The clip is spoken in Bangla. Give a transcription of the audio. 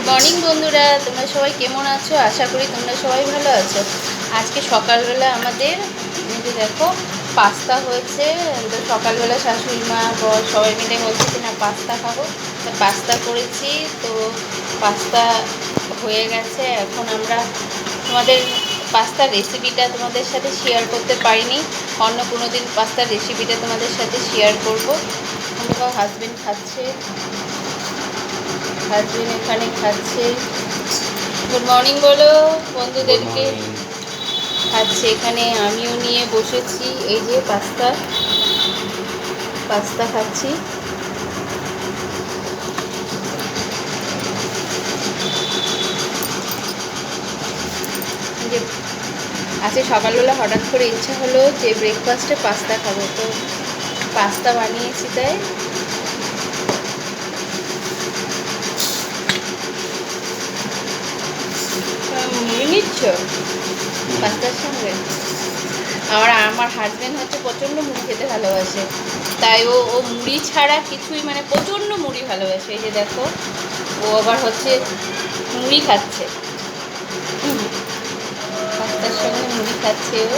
গুড মর্নিং বন্ধুরা, তোমরা সবাই কেমন আছো? আশা করি তোমরা সবাই ভালো আছো। আজকে সকালবেলা আমাদের দেখো পাস্তা হয়েছে। তো সকালবেলা শাশুড়ি মা বর সবাই মিলে বলছে যে না পাস্তা খাবো, তো পাস্তা করেছি। তো পাস্তা হয়ে গেছে। এখন আমরা তোমাদের পাস্তার রেসিপিটা তোমাদের সাথে শেয়ার করতে পারিনি, অন্য কোনো দিন পাস্তার রেসিপিটা তোমাদের সাথে শেয়ার করবো। আমার হাজবেন্ড খাচ্ছে, হাজবেন্ড এখানে খাচ্ছে। গুড মর্নিং বলো বন্ধুদেরকে। খাচ্ছে এখানে, আমিও নিয়ে বসেছি। এই যে পাস্তা পাস্তা খাচ্ছি। যে আজকে সকালবেলা হঠাৎ করে ইচ্ছা হলো যে ব্রেকফাস্টে পাস্তা খাবো, তো পাস্তা বানিয়েছি। তাই মুড়ি নিচ্ছ পাস্তার সঙ্গে? আমার হাজব্যান্ড হচ্ছে প্রচণ্ড মুড়ি খেতে ভালোবাসে, তাই ও মুড়ি ছাড়া কিছুই, মানে প্রচণ্ড মুড়ি ভালোবাসে। এই যে দেখো, ও আবার হচ্ছে মুড়ি খাচ্ছে, পাস্তার সঙ্গে মুড়ি খাচ্ছে ও।